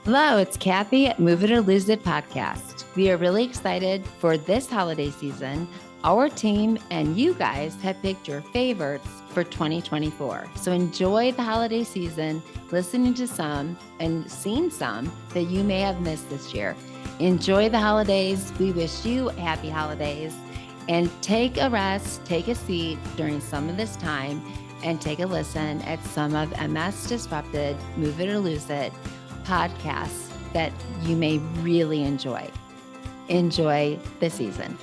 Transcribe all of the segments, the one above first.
Hello, it's Kathy at Move It or Lose It podcast. We are really excited for this holiday season. Our team and you guys have picked your favorites for 2024. So enjoy the holiday season, listening to some and seeing some that you may have missed this year. Enjoy the holidays. We wish you happy holidays and take a rest, take a seat during some of this time and take a listen at some of MS Disrupted, Move It or Lose It podcasts that you may really enjoy. Enjoy the season.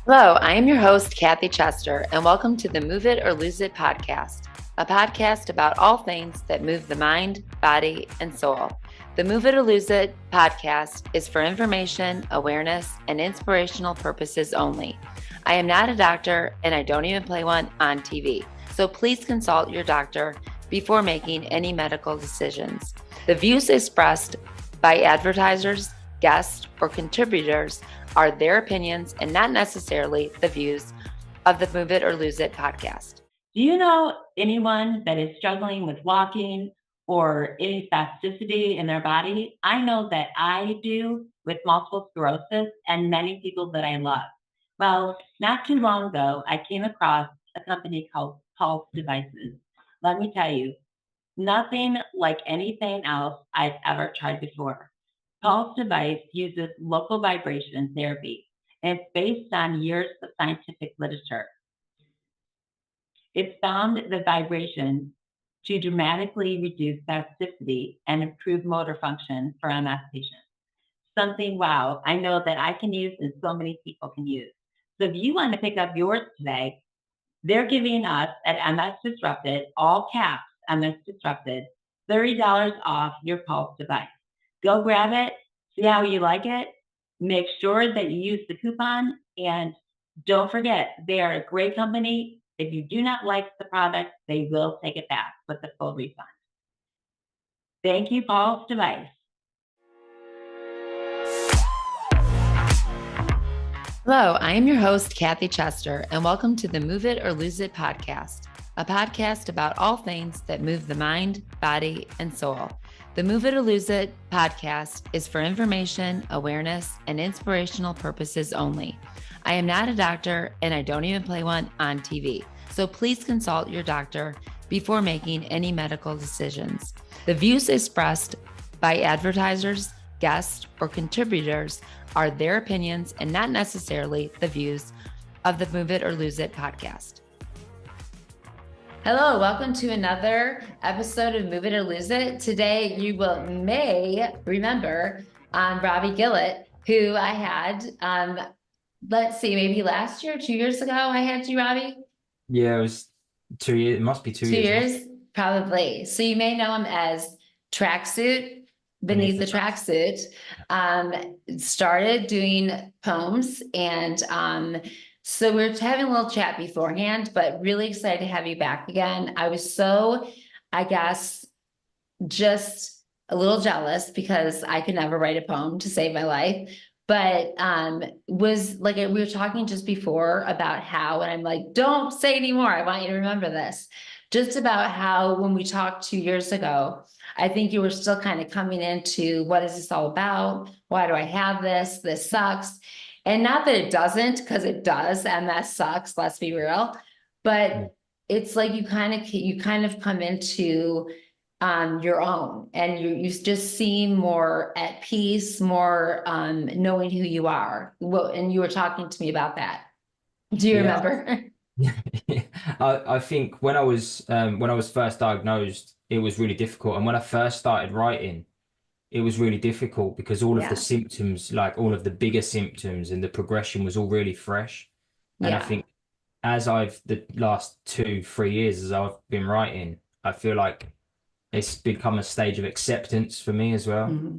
Hello, I am your host, Kathy Chester, and welcome to the Move It or Lose It podcast, a podcast about all things that move the mind, body, and soul. The Move It or Lose It podcast is for information, awareness, and inspirational purposes only. I am not a doctor, and I don't even play one on TV. So please consult your doctor before making any medical decisions. The views expressed by advertisers, guests, or contributors are their opinions and not necessarily the views of the Move It or Lose It podcast. Do you know anyone that is struggling with walking or any spasticity in their body? I know that I do with multiple sclerosis and many people that I love. Well, not too long ago, I came across a company called Pulse Devices. Let me tell you, nothing like anything else I've ever tried before. Pulse Device uses local vibration therapy, and it's based on years of scientific literature. It's found the vibration to dramatically reduce spasticity and improve motor function for MS patients. Something, wow, I know that I can use and so many people can use. So if you want to pick up yours today, they're giving us at MS Disrupted, all caps, MS Disrupted, $30 off your Pulse device. Go grab it, see how you like it. Make sure that you use the coupon, and don't forget, they are a great company. If you do not like the product, they will take it back with a full refund. Thank you, Pulse Device. Hello, I am your host, Kathy Chester, and welcome to the Move It or Lose It podcast, a podcast about all things that move the mind, body, and soul. The Move It or Lose It podcast is for information, awareness, and inspirational purposes only. I am not a doctor, and I don't even play one on TV. So please consult your doctor before making any medical decisions. The views expressed by advertisers, guests, or contributors are their opinions and not necessarily the views of the Move It or Lose It podcast. Hello, welcome to another episode of Move It or Lose It. Today, you may remember Robbie Gillett, who I had, let's see, maybe last year, 2 years ago, I had you, Robbie. Yeah, it was 2 years. It must be 2 years. 2 years, probably. So you may know him as Tracksuit, beneath the tracksuit. Started doing poems, and so we were having a little chat beforehand, but really excited to have you back again. I was so, I guess, just a little jealous because I could never write a poem to save my life. But was like, we were talking just before about how, and I'm like, don't say anymore. I want you to remember this. Just about how when we talked 2 years ago, I think you were still kind of coming into what is this all about? Why do I have this? This sucks. And not that it doesn't, because it does, and that sucks, let's be real. But it's like you kind of come into your own, and you just seem more at peace, more knowing who you are. Well, and you were talking to me about that. Do you remember? I think when I was first diagnosed, it was really difficult. And when I first started writing, it was really difficult because all of the symptoms, like all of the bigger symptoms and the progression was all really fresh. And I think as the last 2-3 years, as I've been writing, I feel like it's become a stage of acceptance for me as well. Mm-hmm.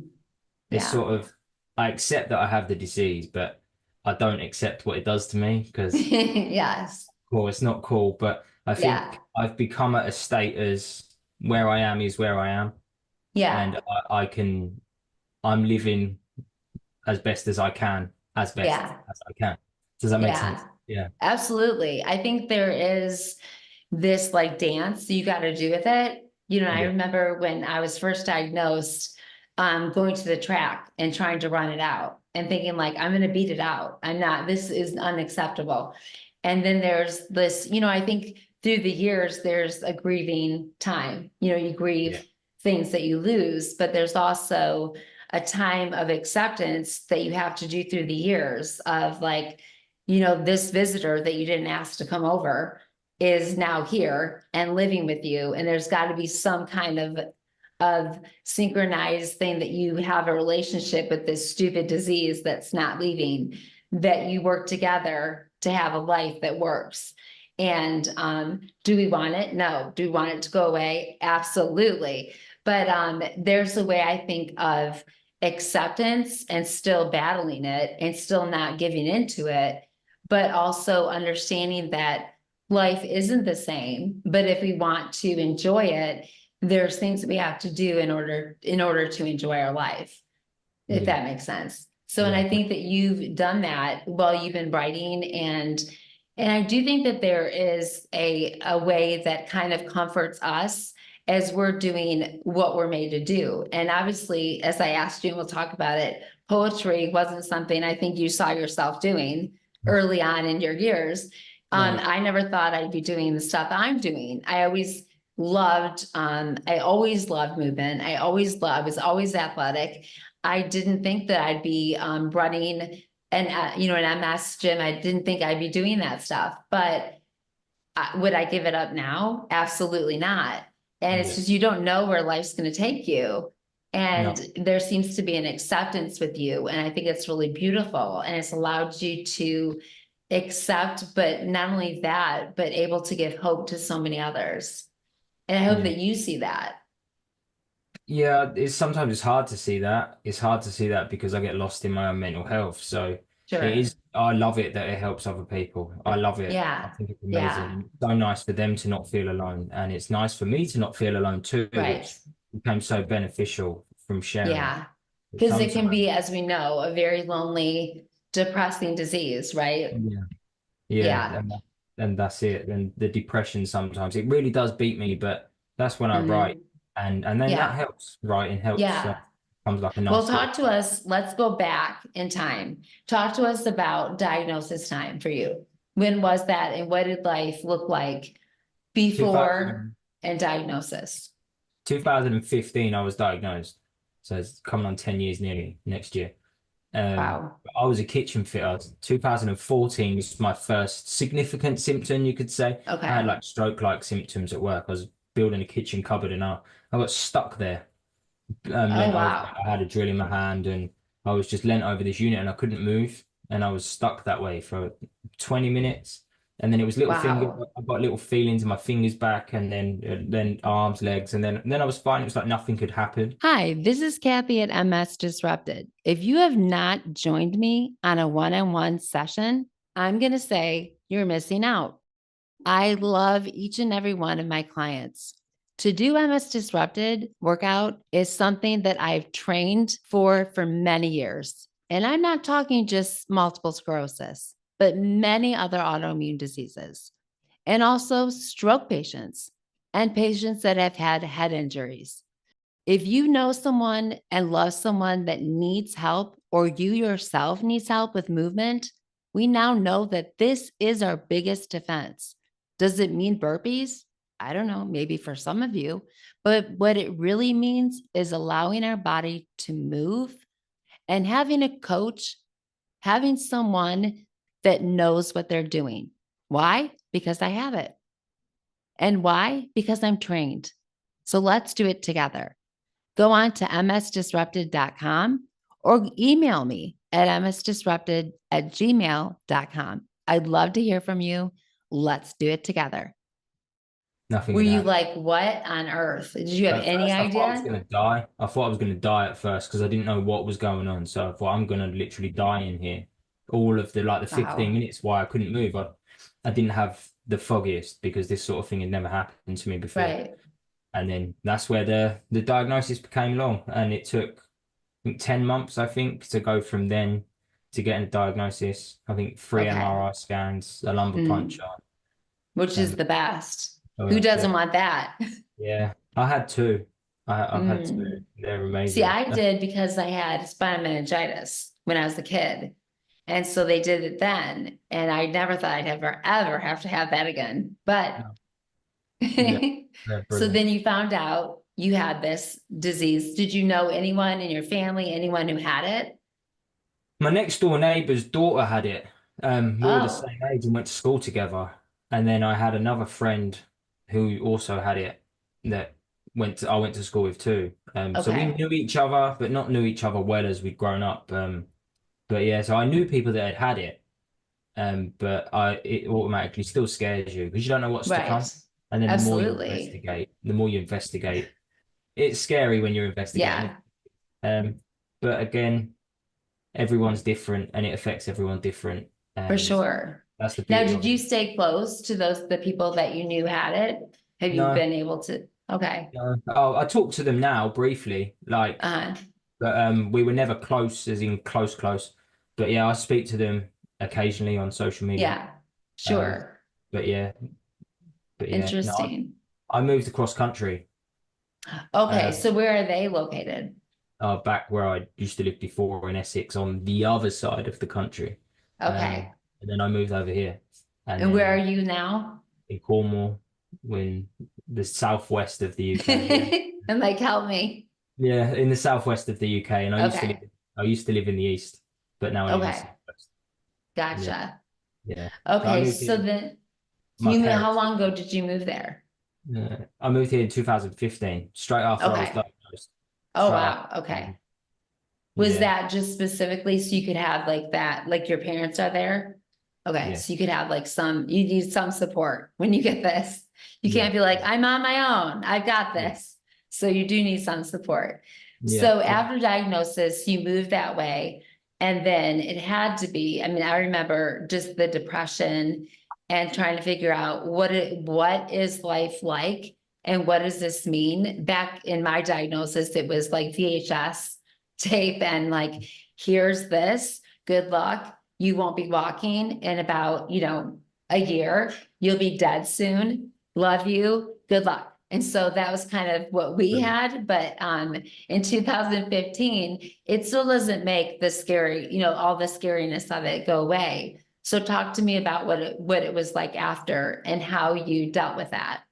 It's sort of, I accept that I have the disease, but I don't accept what it does to me because cool, it's not cool. But I think I've become at a state as where I am is where I am. And I'm living as best as I can, as best as I can. Does that make sense? Yeah, absolutely. I think there is, this like dance you got to do with it. You know, I Yeah. remember when I was first diagnosed, going to the track and trying to run it out and thinking like, I'm going to beat it out. I'm not, this is unacceptable. And then there's this, you know, I think through the years, there's a grieving time, you know, you grieve Yeah. things that you lose, but there's also a time of acceptance that you have to do through the years of like, you know, this visitor that you didn't ask to come over is now here and living with you. And there's got to be some kind of synchronized thing that you have a relationship with this stupid disease that's not leaving, that you work together to have a life that works. And do we want it? No. Do we want it to go away? Absolutely. But there's a way I think of acceptance and still battling it and still not giving into it, but also understanding that life isn't the same. But if we want to enjoy it, there's things that we have to do in order to enjoy our life, if Yeah. that makes sense. So, and Yeah. I think that you've done that while you've been writing, and I do think that there is a way that kind of comforts us as we're doing what we're made to do. And obviously, as I asked you, and we'll talk about it, poetry wasn't something I think you saw yourself doing early on in your years. No. I never thought I'd be doing the stuff I'm doing. I always loved movement. I was always athletic. I didn't think that I'd be running an MS gym. I didn't think I'd be doing that stuff, but would I give it up now? Absolutely not. And it's Yeah. just, you don't know where life's going to take you. And No. there seems to be an acceptance with you. And I think it's really beautiful. And it's allowed you to accept, but not only that, but able to give hope to so many others. And I hope Yeah. that you see that. Yeah, sometimes it's hard to see that. It's hard to see that because I get lost in my own mental health. So Sure. it is, I love it that it helps other people. I love it. I Yeah. think it's Yeah. amazing. It's so nice for them to not feel alone. And it's nice for me to not feel alone too, Right. which became so beneficial from sharing. Yeah. But Because it can sometimes, be, as we know, a very lonely, depressing disease, right? yeah, Yeah. and that's it. And the depression sometimes it really does beat me, but that's when I write, Mhm. and then that Yeah. helps. Writing helps. Yeah. Comes like a Well, nice little. talk to us. Let's go back in time. Talk to us about diagnosis time for you. When was that, and what did life look like before 2000, and diagnosis? 2015, I was diagnosed. So it's coming on 10 years nearly next year. Wow. I was a kitchen fitter. 2014 was my first significant symptom, you could say. I had Okay. like stroke-like symptoms at work. I was building a kitchen cupboard and I got stuck there, Oh, leant over. wow. I had a drill in my hand and I was just leant over this unit and I couldn't move. And I was stuck that way for 20 minutes. And then it was little fingers. Wow. I got little feelings in my fingers back, and then arms, legs, and then I was fine. It was like nothing could happen. Hi, this is Kathy at MS Disrupted. If you have not joined me on a one-on-one session, I'm going to say you're missing out. I love each and every one of my clients. To do MS Disrupted workout is something that I've trained for many years. And I'm not talking just multiple sclerosis, but many other autoimmune diseases, and also stroke patients and patients that have had head injuries. If you know someone and love someone that needs help, or you yourself needs help with movement, we now know that this is our biggest defense. Does it mean burpees? I don't know, maybe for some of you, but what it really means is allowing our body to move and having a coach, having someone that knows what they're doing. Why? Because I have it. And why? Because I'm trained. So let's do it together. Go on to msdisrupted.com or email me at msdisrupted@gmail.com. I'd love to hear from you. Let's do it together. Nothing Were could you happen. like, what on earth? Did you have At any first, I thought I was idea? going to die. I thought I was going to die at first because I didn't know what was going on. So I thought I'm going to literally die in here. All of the 15 Wow. minutes why I couldn't move. I didn't have the foggiest because this sort of thing had never happened to me before. Right. And then that's where the diagnosis became long, and it took, I think, 10 months, I think, to go from then to getting a diagnosis. I think 3 Okay. MRI scans, a lumbar puncture, Which is and the best. Who doesn't Yeah. want that? Yeah. I had two. I've had two. Mm. They're See, amazing. I did because I had spinal meningitis when I was a kid. And so they did it then. And I never thought I'd ever have to have that again. But No. Yeah, they're so brilliant. then you found out you had this disease. Did you know anyone in your family, anyone who had it? My next door neighbor's daughter had it. We were the Oh, same age and went to school together. And then I had another friend who also had it that I went to school with too. So we okay. knew each other, but not knew each other well as we'd grown up. But yeah, so I knew people that had had it. But it automatically still scares you because you don't know what's to Right. come. And then Absolutely. the more you investigate, it's scary when you're investigating it. Yeah, But again, everyone's different and it affects everyone different. for And sure. that's the Now, beauty did of you it. stay close to the people that you knew had it? Have you No, been able to? Okay. no. Oh, I talk to them now briefly, like, Uh, but we were never close, as in close, close. But yeah, I speak to them occasionally on social media. yeah, Um, sure. but yeah, but yeah, no, Interesting. I moved across country, Okay, um, so where are they located? back where I used to live before in Essex, on the other side of the country. Okay. And then I moved over here, and And where are then you now? in Cornwall, in the southwest of the UK. Yeah. And like, help me. Yeah, in the southwest of the UK, and Okay. I used to live in the east, but now I live in the Okay. southwest. Yeah, Gotcha. yeah. So I Okay. moved So here. then My how parents. long ago did you move there? I moved here in 2015, straight after I was Okay. diagnosed. Oh, Straight after. wow. Okay. Was Yeah, that just specifically so you could have like that, like your parents are there? Okay. yeah, So you could have like you need some support when you get this. You yeah, can't be like, I'm on my own. I've got yeah, this. So you do need some support. yeah. So after diagnosis, you moved that way. And then it had to be, I mean, I remember just the depression and trying to figure out what is life like and what does this mean? Back in my diagnosis, it was like VHS tape and like, here's this, good luck. You won't be walking in about, a year. You'll be dead soon. Love you. Good luck. And so that was kind of what we Brilliant. had. But in 2015, it still doesn't make the scary, all the scariness of it go away. So talk to me about what it was like after and how you dealt with that.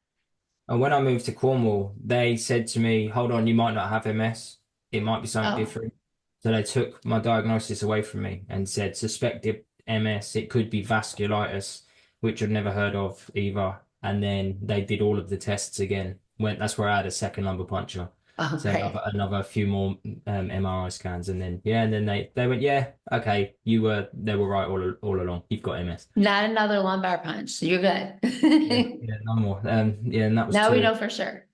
And when I moved to Cornwall, they said to me, "Hold on, you might not have MS. It might be something Oh, different." So they took my diagnosis away from me and said, "Suspected MS. It could be vasculitis," which I'd never heard of either. And then they did all of the tests again. That's where I had a second lumbar puncture. So okay. another few more MRI scans, and then yeah, and then they went, "Yeah, okay, they were right all along. You've got MS." Not another lumbar punch. So you're Yeah, good. yeah, no more. Yeah, and that was Now we two. know for sure.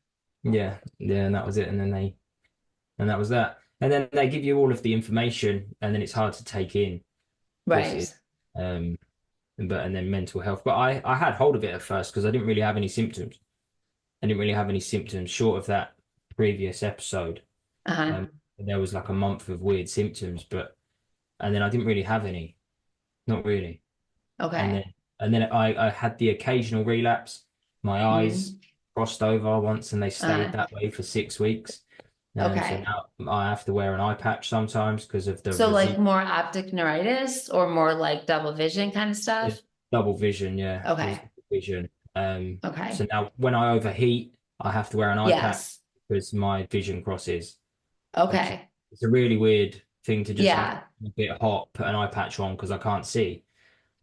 Yeah, yeah, and that was it. And that was that. And then they give you all of the information, and then it's hard to take in. Of course it is. Right. Um, and then mental health. But I had hold of it at first because I didn't really have any symptoms. I didn't really have any symptoms short of that previous episode. Uh-huh. Um, there was like a month of weird symptoms, and then I didn't really have any, not really. And then Okay. I had the occasional relapse. My eyes Mhm. crossed over once, and they stayed Uh, that way for 6 weeks. So okay. now I have to wear an eye patch sometimes because of the So like resi more optic neuritis or more like double vision kind of yeah, stuff? double vision. Yeah, it was Okay. double vision. So Okay. now when I overheat, I have to wear an eye patch Yes. because my vision crosses. Which Okay. it's a really weird thing to just have Yeah, a bit hot, put an eye patch on because I can't see.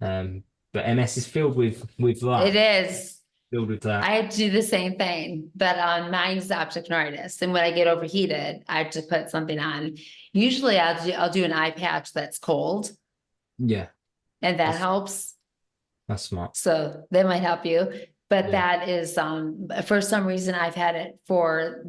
Um, but MS is filled with it that, is. filled with that. I do the same thing, but mine's optic neuritis. And when I get overheated, I have to put something on. Usually I'll do an eye patch that's cold Yeah, and that that's helps. that's smart. So that might help you. But Yeah, that is, for some reason, I've had it for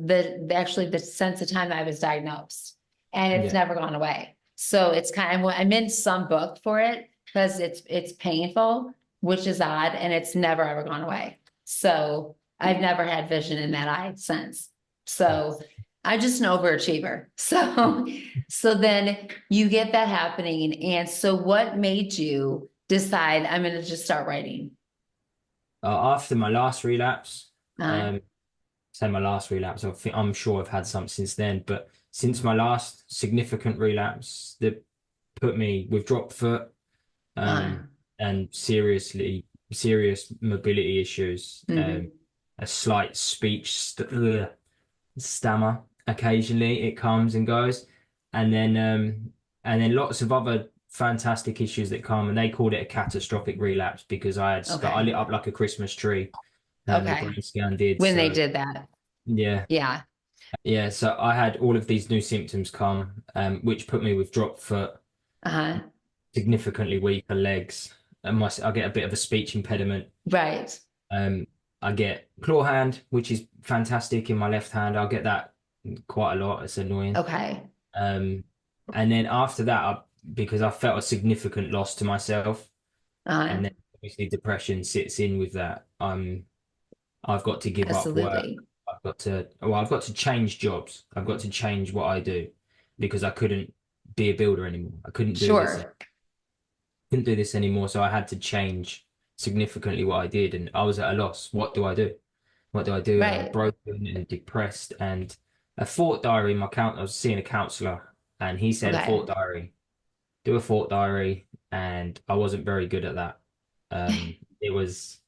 actually since the time I was diagnosed and it's yeah, never gone away. So it's kind of, I'm in some book for it because it's painful, which is odd, and it's never ever gone away. So I've never had vision in that eye since. So I'm just an overachiever. So then you get that happening. And so what made you decide I'm going to just start writing? after my last relapse, say my last relapse. I'm sure I've had some since then, but since my last significant relapse that put me with dropped foot, and serious mobility issues, a slight stammer. Occasionally it comes and goes, and then lots of other fantastic issues that come, and they called it a catastrophic relapse because I lit up like a Christmas tree. The brain scan did when they did that. Yeah. So I had all of these new symptoms come, which put me with dropped foot, significantly weaker legs, and I get a bit of a speech impediment. Right. I get claw hand, which is fantastic in my left hand. I'll get that quite a lot. It's annoying. Okay. And then after that, because I felt a significant loss to myself, and then obviously depression sits in with that. I've got to give up work. I've got to change jobs. I've got to change what I do because I couldn't be a builder anymore. I couldn't do this. Couldn't do this anymore. So I had to change significantly what I did, and I was at a loss. What do I do? What do I do? Right. And I'm broken and depressed, and a thought diary. I was seeing a counselor, and he said a thought diary. Do a thought diary, and I wasn't very good at that. It was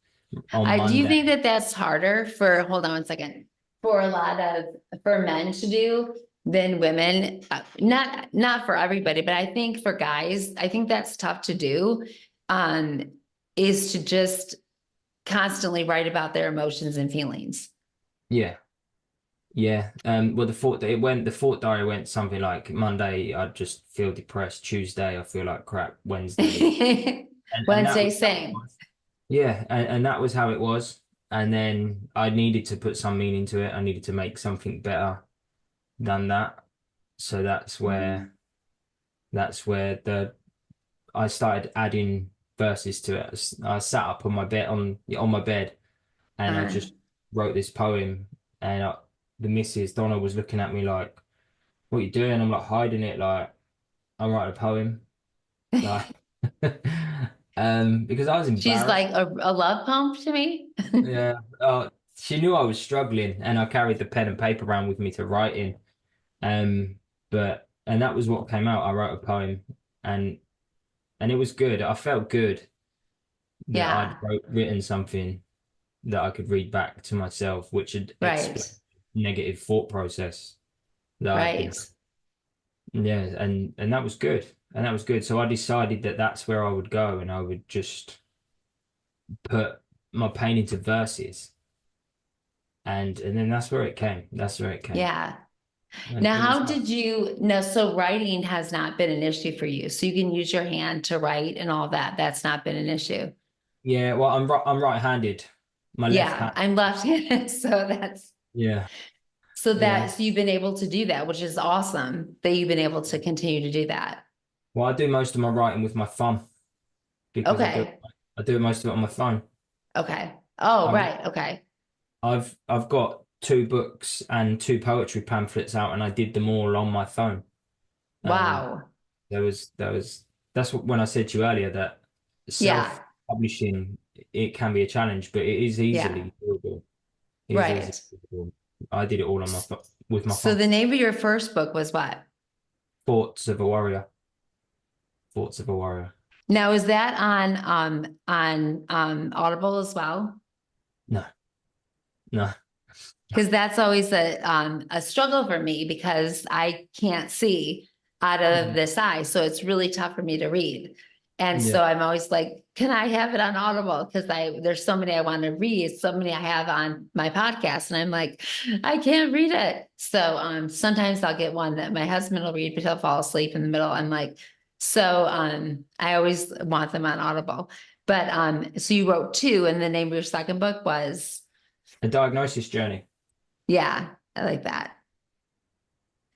on Monday. Do you think that that's harder for, hold on one second, for men to do than women? Not for everybody, but I think for guys, I think that's tough to do, is to just constantly write about their emotions and feelings. Yeah. Well, the thought diary went something like Monday, I just feel depressed. Tuesday, I feel like crap. Wednesday, Wednesday, same. Yeah, and that was how it was. And then I needed to put some meaning to it. I needed to make something better than that. So that's where I started adding verses to it. I sat up on my bed and I just wrote this poem, and the missus Donna was looking at me like, "What are you doing?" I'm like, hiding it, like I'm writing a poem, like because I was embarrassed. She's like a love poem to me. Yeah. She knew I was struggling, and I carried the pen and paper around with me to write in. And that was what came out. I wrote a poem, and it was good. I felt good that I'd written something that I could read back to myself, which had explained negative thought process that I'd been. Yeah, and that was good. And that was good. So I decided that that's where I would go, and I would just put my pain into verses. And then that's where it came. Yeah. Now, so writing has not been an issue for you. So you can use your hand to write and all that. That's not been an issue. Yeah, well, I'm right-handed. My left hand. I'm left-handed. So that's so you've been able to do that, which is awesome that you've been able to continue to do that. Well, I do most of my writing with my thumb because I do most of it on my phone. Okay. Oh, right. Okay. I've got 2 books and 2 poetry pamphlets out, and I did them all on my phone. Wow. That's what, when I said to you earlier that self-publishing, it can be a challenge, but it is easily doable. I did it all on with my phone. So the name of your first book was what? Thoughts of a Warrior. Now, is that on Audible as well? No. Because that's always a struggle for me because I can't see out of this eye. So it's really tough for me to read. And so I'm always like, can I have it on Audible? Because there's so many I want to read, so many I have on my podcast. And I'm like, I can't read it. So sometimes I'll get one that my husband will read, but he'll fall asleep in the middle. I'm like, so I always want them on Audible. But so you wrote 2, and the name of your second book was? A Diagnosis Journey. Yeah, I like that.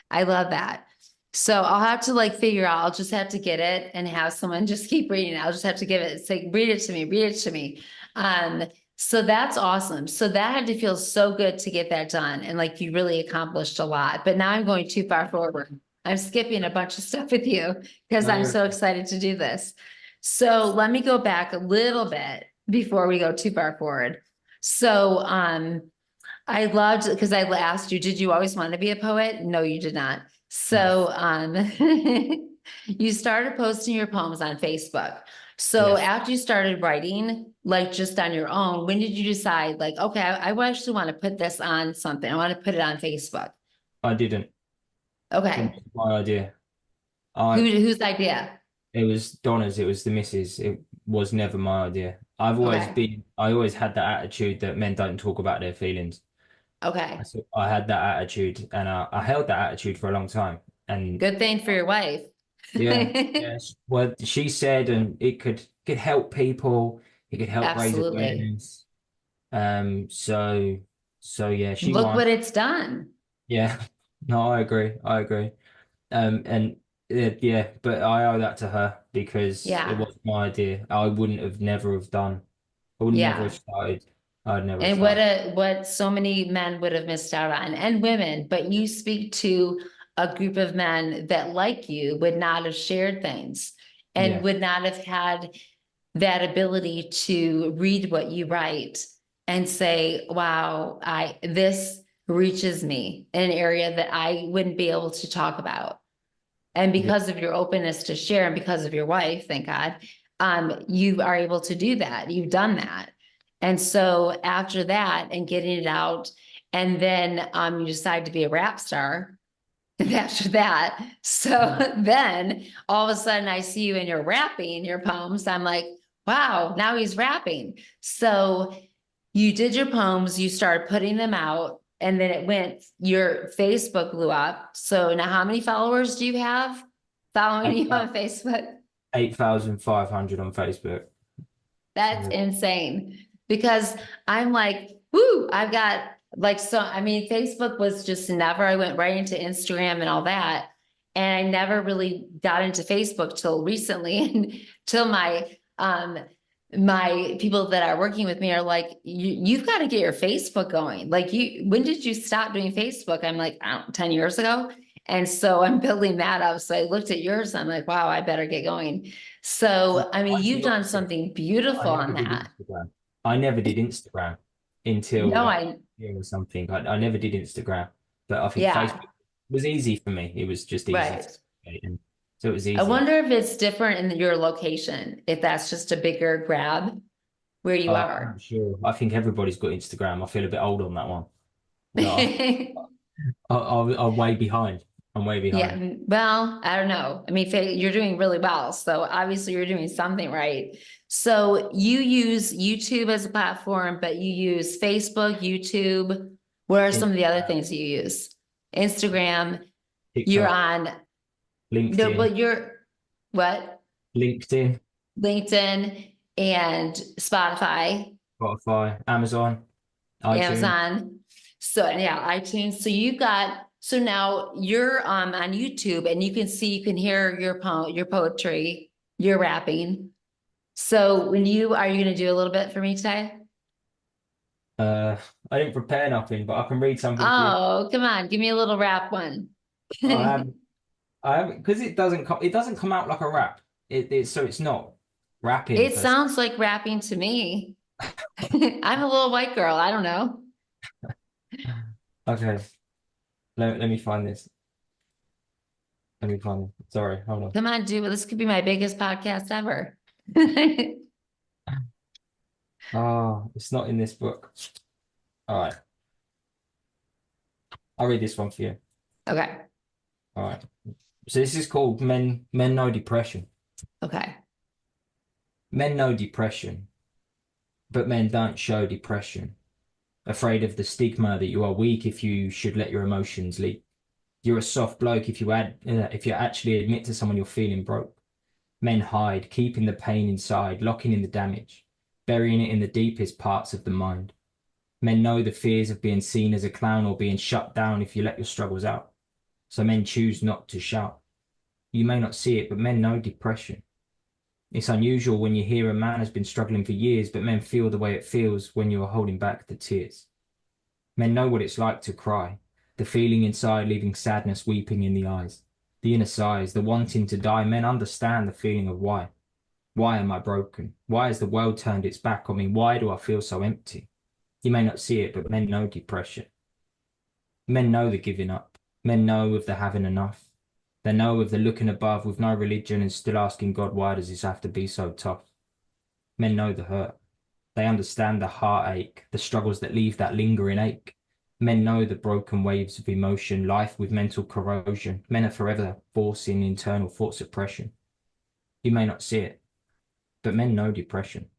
I love that. So I'll have to figure out, I'll just have to get it and have someone just keep reading it. I'll just have to give it, say, read it to me. So that's awesome. So that had to feel so good to get that done. And you really accomplished a lot, but now I'm going too far forward. I'm skipping a bunch of stuff with you because I'm so excited to do this. So let me go back a little bit before we go too far forward. So, I loved, because I asked you, did you always want to be a poet? No, you did not. So, you started posting your poems on Facebook. So Yes, after you started writing, like just on your own, when did you decide like, okay, I actually want to put this on something. I want to put it on Facebook. I didn't. It Okay. was my idea. Whose idea? It was Donna's, it was the missus. It was never my idea. Okay. I always had that attitude that men don't talk about their feelings. Okay. I had that attitude and I held that attitude for a long time. And Good thing for your wife. yeah, yes, what she said, and it could help people, it could help raise Absolutely. awareness. So yeah, she Look won. what it's done. Yeah, no, I agree. I agree. And yeah, but I owe that to her because it Yeah. was my idea. I wouldn't have never have done. I would never have Yeah. started. I'd never have And started. what so many men would have missed out on, and women, but you speak to a group of men that, like you, would not have shared things and Yeah, would not have had that ability to read what you write and say, wow, this reaches me in an area that I wouldn't be able to talk about. And yeah, because of your openness to share and because of your wife, thank God, you are able to do that. You've done that. And so after that and getting it out, and then you decide to be a rap star after that. So then all of a sudden I see you and you're rapping your poems. I'm like, wow, now he's rapping. So you did your poems, you started putting them out, and then your Facebook blew up. So now how many followers do you have following eight you on Facebook? 8,500 on Facebook. That's So insane because I'm like, whoo, I've got like, so, I mean, Facebook was just never, I went right into Instagram and all that. And I never really got into Facebook till recently and till my people that are working with me are like, you've got to get your Facebook going. Like when did you stop doing Facebook? I'm like, I don't know, 10 years ago. And so I'm building that up. So I looked at yours. I'm like, wow, I better get going. So, I mean, mine's you've the done opposite. something I beautiful never on did that. Instagram. I never did Instagram until No, like year or something. I never did Instagram, but I think yeah, Facebook was easy for me. It was just easy to right. create, and so it was I easier. wonder if it's different in your location, if that's just a bigger grab where you I'm are. not sure. I think everybody's got Instagram. I feel a bit old on that one. No, I'm way behind. I'm way Yeah, behind. well, I don't know. I mean, you're doing really well. So obviously you're doing something right. So you use YouTube as a platform, but you use Facebook, YouTube. What are some of the other Instagram, things you use? Instagram, you're TikTok, on, no, LinkedIn, but you're what? LinkedIn, LinkedIn and Spotify, Spotify, Amazon, iTunes. Amazon. So yeah, iTunes. So now you're on YouTube and you can hear your poetry, your rapping. So are you gonna do a little bit for me today? Uh, I didn't prepare nothing, but I can read something for you. Oh, come on, give me a little rap one. I have I haven't because it doesn't come out like a rap. So it's not rapping It per se. sounds like rapping to me. I'm a little white girl. I don't know. Okay, let me find this. Let me find it. Sorry, hold on. Come on, this could be my biggest podcast ever. Oh, it's not in this book. All right, I'll read this one for you. Okay. All right. So this is called Men Know Depression. Okay. Men know depression, but men don't show depression. Afraid of the stigma that you are weak if you should let your emotions leak. You're a soft bloke if you actually admit to someone you're feeling broke. Men hide, keeping the pain inside, locking in the damage, burying it in the deepest parts of the mind. Men know the fears of being seen as a clown or being shut down if you let your struggles out. So men choose not to shout. You may not see it, but men know depression. It's unusual when you hear a man has been struggling for years, but men feel the way it feels when you are holding back the tears. Men know what it's like to cry, the feeling inside leaving sadness weeping in the eyes, the inner sighs, the wanting to die. Men understand the feeling of why. Why am I broken? Why has the world turned its back on me? Why do I feel so empty? You may not see it, but men know depression. Men know the giving up. Men know of the having enough. They know of the looking above with no religion and still asking God, why does this have to be so tough? Men know the hurt. They understand the heartache, the struggles that leave that lingering ache. Men know the broken waves of emotion, life with mental corrosion. Men are forever forcing internal thought suppression. You may not see it, but men know depression.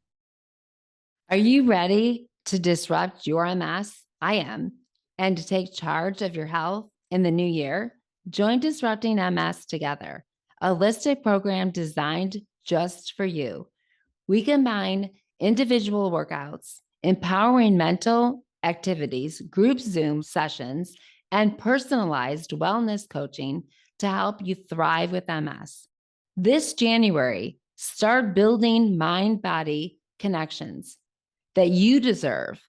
Are you ready to disrupt your MS? I am. And to take charge of your health in the new year? Join Disrupting MS together, a holistic program designed just for you. We combine individual workouts, empowering mental activities, group Zoom sessions, and personalized wellness coaching to help you thrive with MS. This January, start building mind-body connections that you deserve.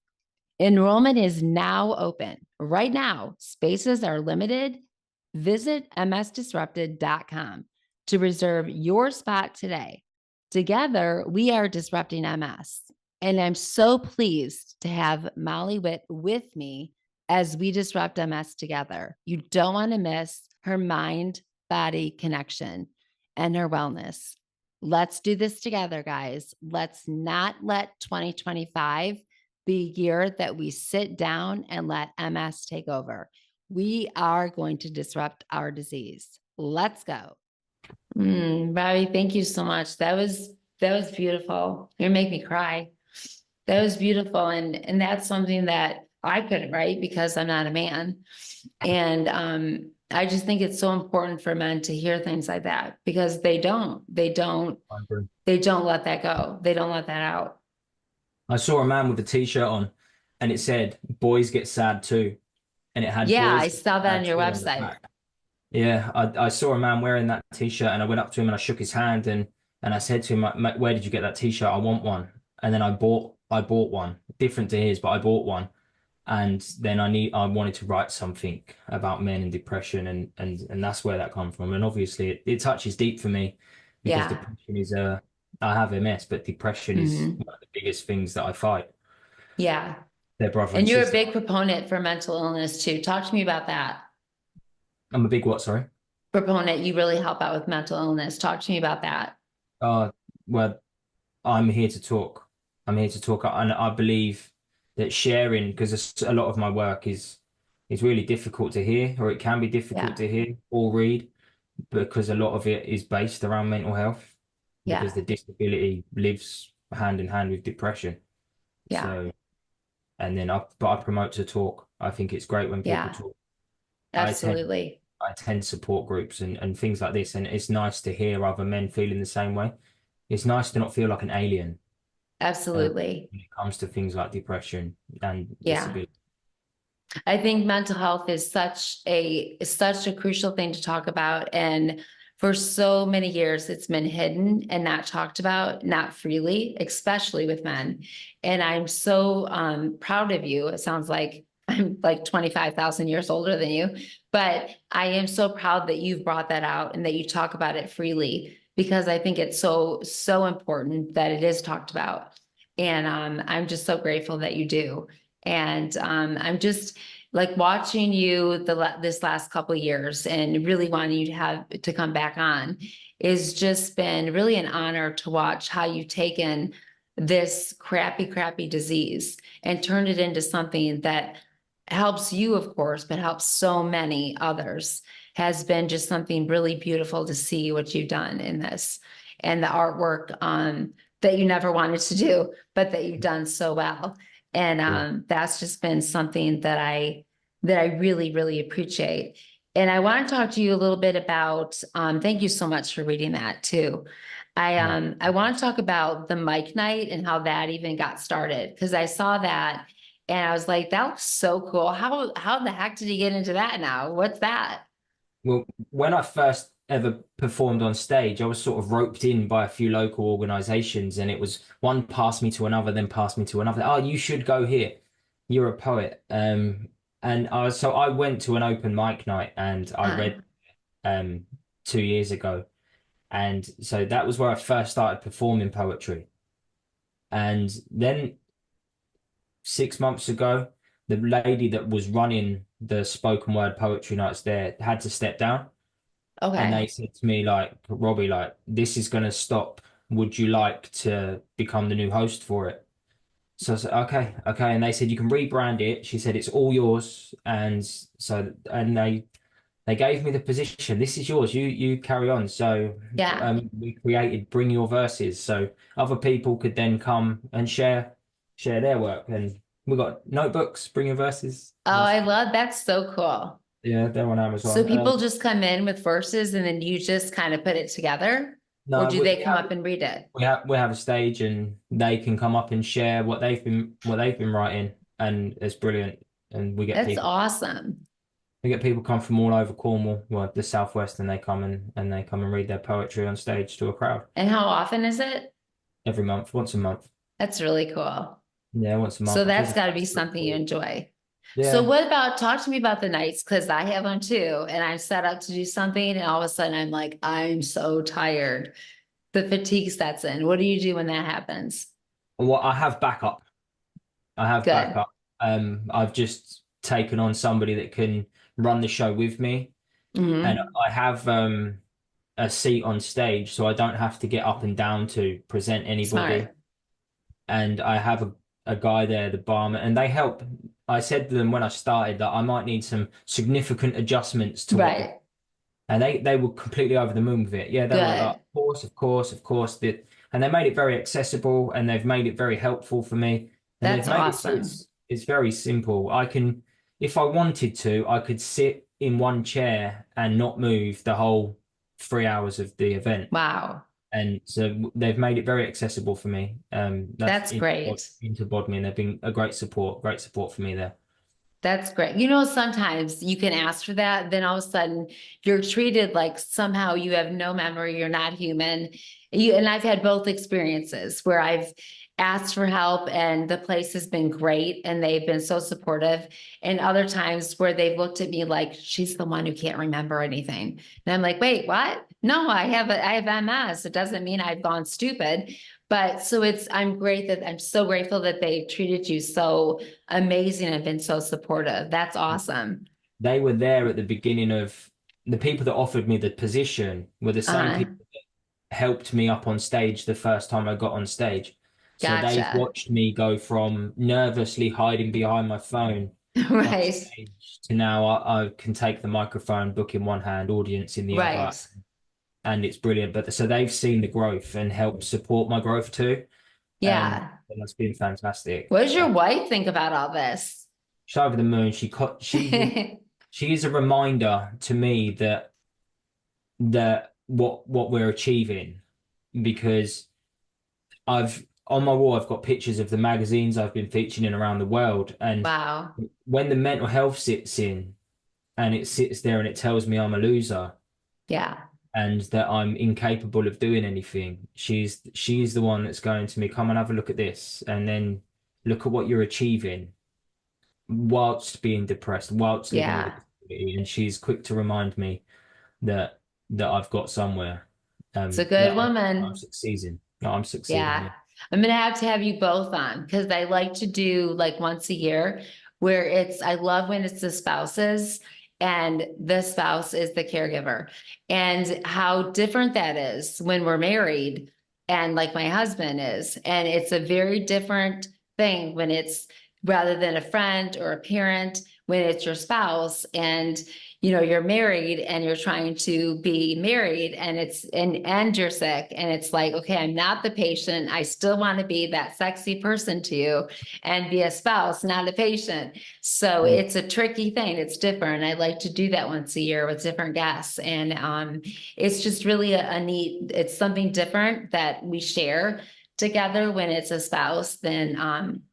Enrollment is now open. Right now, spaces are limited. Visit msdisrupted.com to reserve your spot today. Together, we are disrupting MS. And I'm so pleased to have Molly Witt with me as we disrupt MS together. You don't want to miss her mind body connection and her wellness. Let's do this together, guys. Let's not let 2025 be a year that we sit down and let MS take over. We are going to disrupt our disease. Let's go. Robbie, thank you so much. That was beautiful. You're making me cry. That was beautiful. And that's something that I couldn't write because I'm not a man. And I just think it's so important for men to hear things like that because they don't let that go. They don't let that out. I saw a man with a t-shirt on and it said, boys get sad too. And it had Yeah, boys I saw that on your on website. Yeah, I saw a man wearing that t-shirt and I went up to him and I shook his hand and I said to him, where did you get that t-shirt? I want one. And then I bought one, different to his, but I bought one. And then I wanted to write something about men and depression and that's where that comes from. And obviously it touches deep for me because Yeah. depression is I have MS, but depression is one of the biggest things that I fight. Yeah. Their brother And you're sister. a big proponent for mental illness too. Talk to me about that. I'm a big what, sorry? Proponent, you really help out with mental illness. Talk to me about that. Well, I'm here to talk. I'm here to talk, and I believe that sharing, because a lot of my work is really difficult to hear, or it can be difficult to hear or read, because a lot of it is based around mental health, because the disability lives hand in hand with depression. Yeah. So, and then but I promote to talk. I think it's great when people talk. Absolutely. I attend support groups and things like this, and it's nice to hear other men feeling the same way. It's nice to not feel like an alien. Absolutely. When it comes to things like depression and Yeah. disability. I think mental health is such a crucial thing to talk about. And for so many years, it's been hidden and not talked about, not freely, especially with men. And I'm so proud of you. It sounds like I'm like 25,000 years older than you, but I am so proud that you've brought that out and that you talk about it freely because I think it's so important that it is talked about. And I'm just so grateful that you do. And I'm just like watching you this last couple of years and really wanting you to come back on is just been really an honor to watch how you've taken this crappy disease and turned it into something that helps you, of course, but helps so many others. Has been just something really beautiful to see what you've done in this and the artwork that you never wanted to do, but that you've done so well. And that's just been something that I really appreciate. And I want to talk to you a little bit about, thank you so much for reading that too. I want to talk about the mic night and how that even got started because I saw that and I was like, that looks so cool. How the heck did you get into that now? What's that? Well, when I first ever performed on stage, I was sort of roped in by a few local organizations, and it was one passed me to another, then passed me to another. Oh, you should go here. You're a poet. So I went to an open mic night and I read 2 years ago. And so that was where I first started performing poetry. And then 6 months ago. The lady that was running the spoken word poetry nights there had to step down. And they Okay. said to me, like, Robbie, like, this is going to stop. Would you like to become the new host for it? So I said, okay, okay. And they said, you can rebrand it. She said, it's all yours. And so, and they gave me the position. This is yours. You carry on. So Yeah. we created Bring Your Verses. So other people could then come and share their work. And we got notebooks, Bring Your Verses. Oh, I love that's so cool. Yeah, they're on So Amazon. people just come in with verses and then you just kind of put it together? Or No, do they come up and read it? we have a stage and they can come up and share what they've been writing, and it's brilliant. And That's awesome. we get people come from all over Cornwall, well, the southwest, and they come and read their poetry on stage to a crowd And how often is it? every month, once a month. That's really cool. Yeah, once a So month. I think that's it's got to quite be something you straightforward. enjoy. So Yeah. what about, talk to me about the nights, because I have one too, and I'm set up to do something and all of a sudden I'm like, I'm so tired. The fatigue sets in. What do you do when that happens? Well, I have backup. I have Good. backup. I've just taken on somebody that can run the show with me, and Hmm. I have a seat on stage, so I don't have to get up and down to present anybody. Smart. And I have a guy there, the barman, and they help. I said to them when I started that I might need some significant adjustments to what, Right. and they were completely over the moon with it. Yeah, they were like, Good. of course, of course, of course. And they made it very accessible, and they've made it very helpful for me, and they've That's made it so awesome. it's very simple. I can, if I wanted to, I could sit in one chair and not move the whole 3 hours of the event. Wow. And so they've made it very accessible for me. That's That's great. into Bodmin. They've been a great support for me there. That's great. Sometimes you can ask for that, then all of a sudden you're treated like somehow you have no memory, you're not human. And I've had both experiences where I've asked for help and the place has been great and they've been so supportive. And other times where they've looked at me like she's the one who can't remember anything. And I'm like, wait, what? No, I have MS. It doesn't mean I've gone stupid. But so I'm so grateful that they treated you so amazing and been so supportive. That's awesome. They were there at the beginning of the people that offered me the position were the same Uh-huh. people that helped me up on stage the first time I got on stage. So they've Gotcha. watched me go from nervously hiding behind my phone on Right. stage to now I can take the microphone, book in one hand, audience in the other, Right. and it's brilliant. But so they've seen the growth and helped support my growth too. Yeah. And that's been fantastic. What does your wife think about all this? She's over the moon. She is a reminder to me that what we're achieving, because I've on my wall I've got pictures of the magazines I've been featuring in around the world, and Wow. when the mental health sits in and it sits there and it tells me I'm a loser Yeah. and that I'm incapable of doing anything, she's the one that's going to me, come and have a look at this, and then look at what you're achieving whilst being depressed, whilst living with a Yeah. disability. And she's quick to remind me that I've got somewhere, It's a that good I'm woman. succeeding. No, I'm succeeding. Yeah. Yeah. I'm gonna have to have you both on because I like to do like once a year where I love when it's the spouses and the spouse is the caregiver and how different that is when we're married and like my husband is. And it's a very different thing when it's rather than a friend or a parent, when it's your spouse and you're married and you're trying to be married and you're sick and it's like, okay, I'm not the patient. I still want to be that sexy person to you and be a spouse, not a patient. So Mm. it's a tricky thing. It's different. I like to do that once a year with different guests. And it's just really a neat, it's something different that we share together when it's a spouse than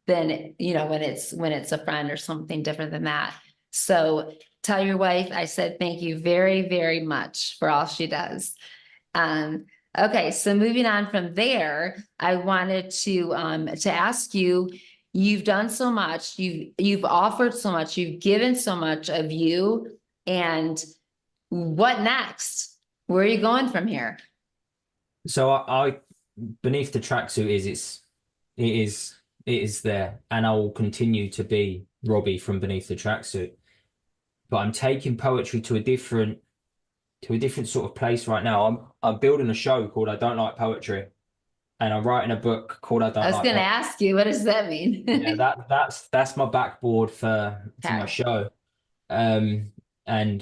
when it's a friend or something different than that. So tell your wife I said thank you very, very much for all she does. Um, okay, so moving on from there, I wanted to ask you, you've done so much, you've offered so much, you've given so much of you, and what next? Where are you going from here? So I beneath the tracksuit it is it is there, and I will continue to be Robbie from beneath the tracksuit. But I'm taking poetry to a different sort of place right now. I'm building a show called I Don't Like Poetry, and I'm writing a book called I I Don't was Like gonna Poetry. ask you, what does that mean? Yeah, that's my backboard for my Okay. show. And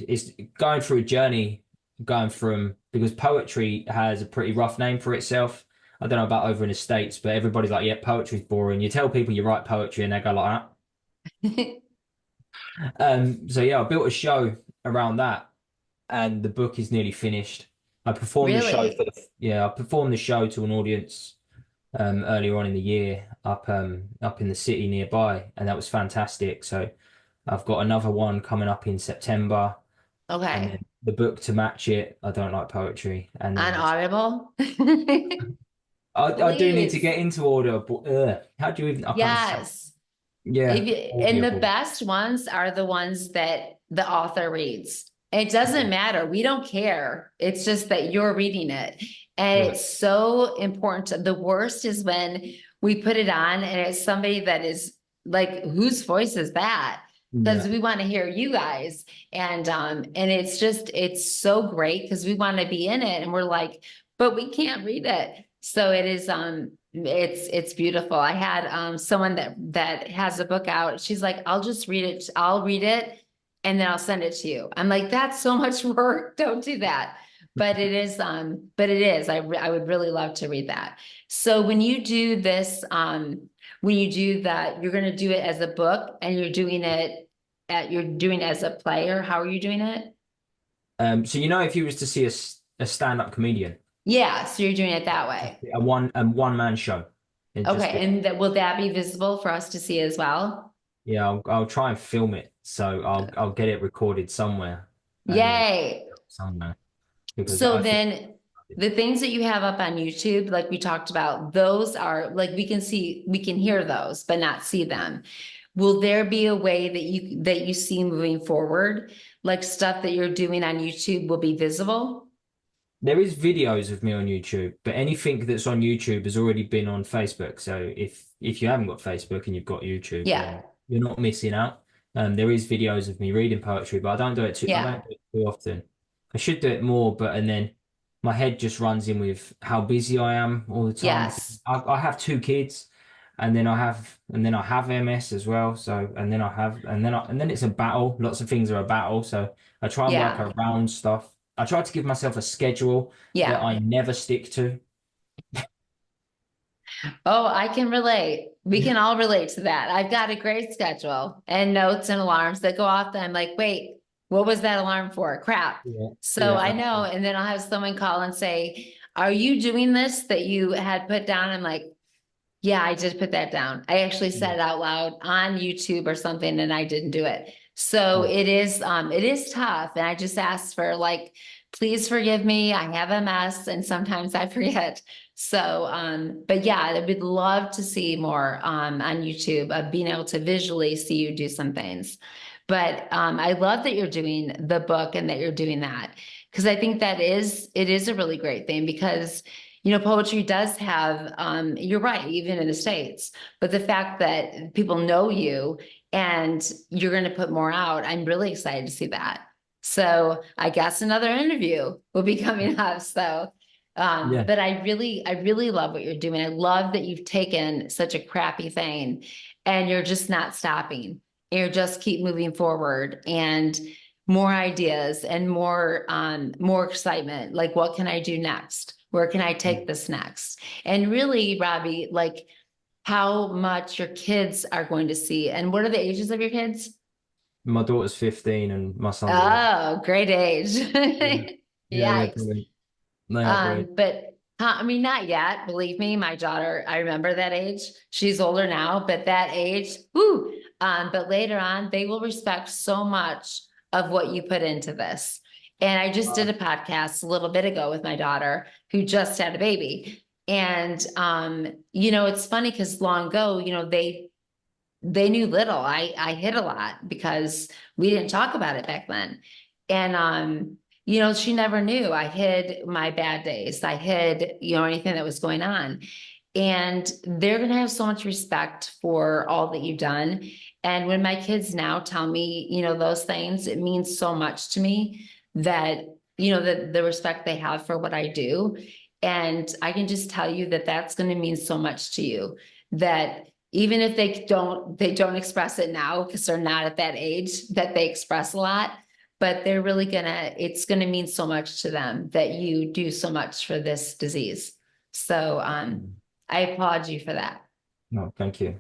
it's going through a journey, going from, because poetry has a pretty rough name for itself. I don't know about over in the States, but everybody's like, yeah, poetry's boring. You tell people you write poetry and they go like that. So yeah, I built a show around that, and the book is nearly finished. I performed the show Really? I performed the show to an audience earlier on in the year up in the city nearby, and that was fantastic. So I've got another one coming up in September, and Okay. then the book to match it. I don't like poetry, and On then Audible? I do need to Please. get into order, but how do you even? I can't say. Yes. Yeah, And the Audible. best ones are the ones that the author reads. It doesn't Yeah, matter. We don't care. It's just that you're reading it. And yeah, it's so important. The worst is when we put it on and it's somebody that is like, whose voice is that? Because yeah. we want to hear you guys. And it's just, it's so great because we want to be in it. And we're like, but we can't read it. So it is, it's beautiful. I had someone that has a book out. She's like, I'll just read it. I'll read it and then I'll send it to you. I'm like, that's so much work. Don't do that. But it is. I would really love to read that. So when you do this, when you do that, you're gonna do it as a book and you're doing it as a player. How are you doing it? So if you was to see a stand-up comedian, Yeah, so you're doing it that way. a one man show, it just Okay, be. and will that be visible for us to see as well? Yeah, I'll try and film it. So I'll get it recorded somewhere and then Yay. somewhere, because So I think then the things that you have up on YouTube, like we talked about, those are like we can hear those, but not see them. Will there be a way that you see moving forward, like stuff that you're doing on YouTube will be visible? there is videos of me on YouTube, but anything that's on YouTube has already been on Facebook. So if you haven't got Facebook and you've got YouTube, Yeah, then you're not missing out. There is videos of me reading poetry, but I yeah, don't do it too often. I should do it more, but and then my head just runs in with how busy I am all the time. yes, I have two kids, and then I have MS as well. So and then it's a battle. Lots of things are a battle. So I try and work yeah, around stuff. I try to give myself a schedule that yeah. I never stick to. Oh, I can relate. We can all relate to that. I've got a great schedule and notes and alarms that go off. That I'm like, wait, what was that alarm for? Crap. Yeah, So yeah, I know. And then I'll have someone call and say, are you doing this that you had put down? I'm like, yeah, I did put that down. I actually said yeah, it out loud on YouTube or something and I didn't do it. So yeah. it is tough. And I just asked for like, please forgive me. I have MS and sometimes I forget. So, but yeah, I would love to see more, on YouTube of being able to visually see you do some things. But, I love that you're doing the book and that you're doing that. Cause I think it is a really great thing because poetry does have, you're right, even in the States, but the fact that people know you and you're going to put more out, I'm really excited to see that. So I guess another interview will be coming up. So, Yeah. but I really love what you're doing. I love that you've taken such a crappy thing and you're just not stopping. You're just keep moving forward and more ideas and more excitement. Like, what can I do next? Where can I take this next? And really, Robbie, like how much your kids are going to see. And what are the ages of your kids? My daughter's 15 and my son's 11. Oh, great age. Yeah, yeah, they're Yikes. brilliant. They are brilliant. But I mean, not yet. Believe me, my daughter, I remember that age. She's older now, but that age, whoo. But later on, they will respect so much of what you put into this. And I just did a podcast a little bit ago with my daughter who just had a baby. And it's funny because long ago, they knew little. I hid a lot because we didn't talk about it back then. And she never knew. I hid my bad days. I hid, anything that was going on. And they're going to have so much respect for all that you've done. And when my kids now tell me, those things, it means so much to me that, the respect they have for what I do. And I can just tell you that that's going to mean so much to you, that even if they don't express it now because they're not at that age that they express a lot, but they're really it's gonna mean so much to them that you do so much for this disease. So I applaud you for that. No, thank you.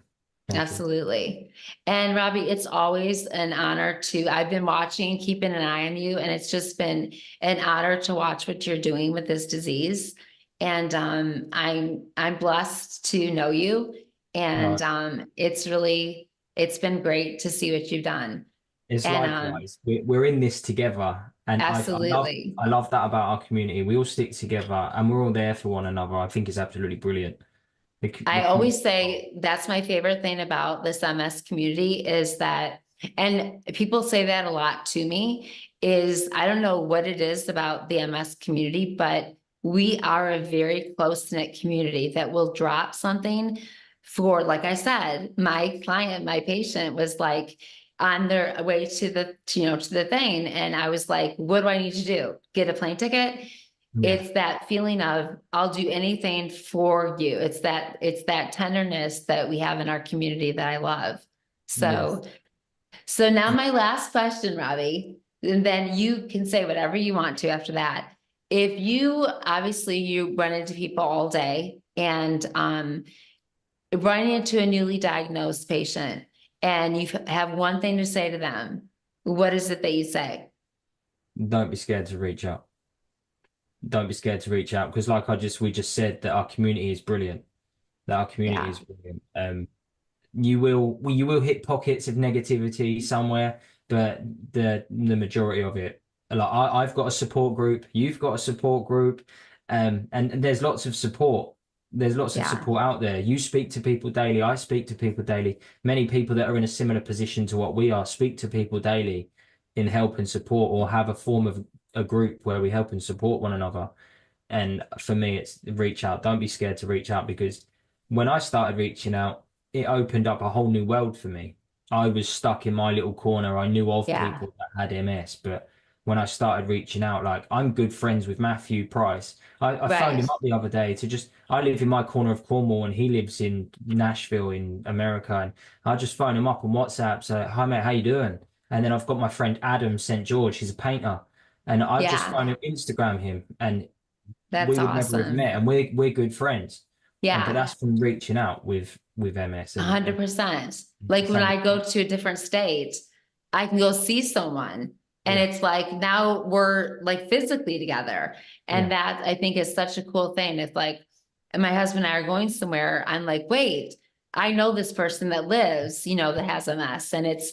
Thank you. Absolutely. And Robbie, it's always an honor I've been watching, keeping an eye on you, and it's just been an honor to watch what you're doing with this disease. And I'm blessed to know you. And it's been great to see what you've done. It's And likewise. We're in this together. And absolutely. I love that about our community. We all stick together and we're all there for one another. I think it's absolutely brilliant. I always say that's my favorite thing about this MS community is that, and people say that a lot to me, is I don't know what it is about the MS community, but we are a very close-knit community that will drop something for, like I said, my client, my patient was like on their way to the thing. And I was like, what do I need to do? Get a plane ticket? Yeah. It's that feeling of I'll do anything for you. It's that tenderness that we have in our community that I love. So, so now my last question, Robbie, and then you can say whatever you want to after that. If you run into people all day and running into a newly diagnosed patient and you have one thing to say to them, what is it that you say? Don't be scared to reach out. Don't be scared to reach out because we just said that our community is brilliant. That our community is brilliant. You will hit pockets of negativity somewhere, but the majority of it, like I've got a support group, you've got a support group, and there's lots of support. There's lots of support out there. You speak to people daily. I speak to people daily. Many people that are in a similar position to what we are speak to people daily in help and support, or have a form of a group where we help and support one another. And for me, it's reach out. Don't be scared to reach out, because when I started reaching out, it opened up a whole new world for me. I was stuck in my little corner. I knew of people that had MS, but when I started reaching out, like I'm good friends with Matthew Price. I phoned him up the other day I live in my corner of Cornwall and he lives in Nashville in America. And I just phoned him up on WhatsApp. So, hi mate, how you doing? And then I've got my friend Adam St. George. He's a painter. And I've just phoned him, Instagram him, and we would never have met. And we're good friends. Yeah. But that's from reaching out with MS. 100%. Like when I go to a different state, I can go see someone. And it's like, now we're like physically together. And that I think is such a cool thing. It's like, and my husband and I are going somewhere. I'm like, wait, I know this person that lives, that has MS. And it's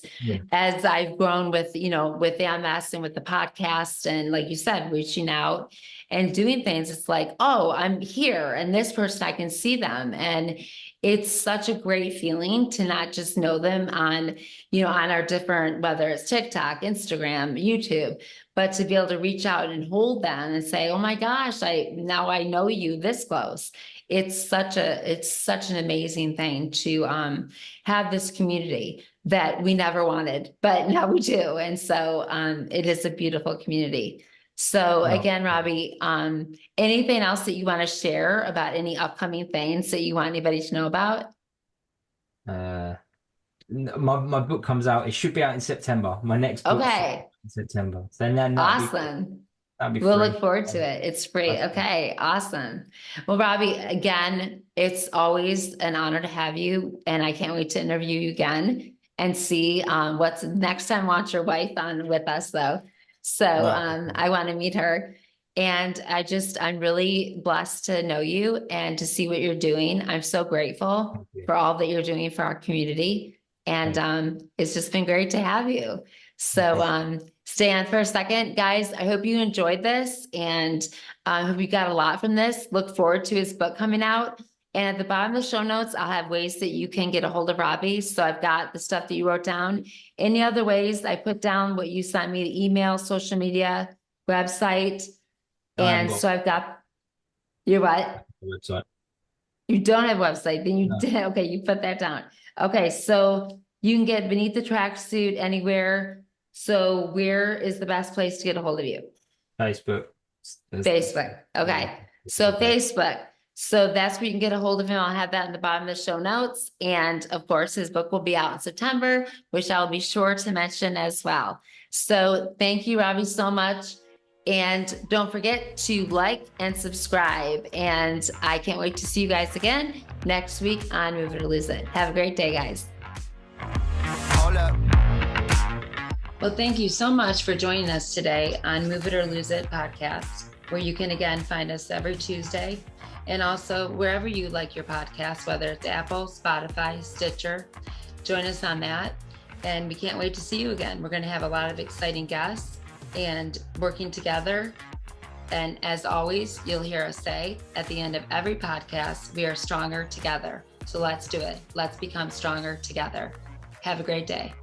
as I've grown with, with the MS and with the podcast and like you said, reaching out and doing things, it's like, oh, I'm here and this person, I can see them. And it's such a great feeling to not just know them on, on our different, whether it's TikTok, Instagram, YouTube, but to be able to reach out and hold them and say, oh my gosh, now I know you this close. It's such an amazing thing to have this community that we never wanted, but now we do. And so it is a beautiful community. So again, Robbie, anything else that you want to share about any upcoming things that you want anybody to know about? My book comes out. It should be out in September. My next book in September. So then awesome. We'll look forward to it. It's free. Okay, awesome. Well, Robbie, again, it's always an honor to have you, and I can't wait to interview you again and see what's next time. Want your wife on with us though. So I want to meet her. And I'm really blessed to know you and to see what you're doing. I'm so grateful for all that you're doing for our community. And it's just been great to have you. So stay on for a second, guys. I hope you enjoyed this and I hope you got a lot from this. Look forward to his book coming out. And at the bottom of the show notes, I'll have ways that you can get a hold of Robbie. So I've got the stuff that you wrote down. Any other ways, I put down what you sent me, the email, social media, website. And so I've got your what? Website. You don't have a website, then you No. did, okay, you put that down. Okay, so you can get Beneath the Tracksuit anywhere. So where is the best place to get a hold of you? Facebook. Facebook, okay. So Facebook, so that's where you can get a hold of him. I'll have that in the bottom of the show notes. And of course, his book will be out in September, which I'll be sure to mention as well. So thank you, Robbie, so much. And don't forget to like and subscribe. And I can't wait to see you guys again next week on Move It or Lose It. Have a great day, guys. Hold up. Well, thank you so much for joining us today on Move It or Lose It podcast, where you can again find us every Tuesday and also wherever you like your podcast, whether it's Apple, Spotify, Stitcher. Join us on that. And we can't wait to see you again. We're going to have a lot of exciting guests and working together. And as always, you'll hear us say at the end of every podcast, we are stronger together. So let's do it. Let's become stronger together. Have a great day.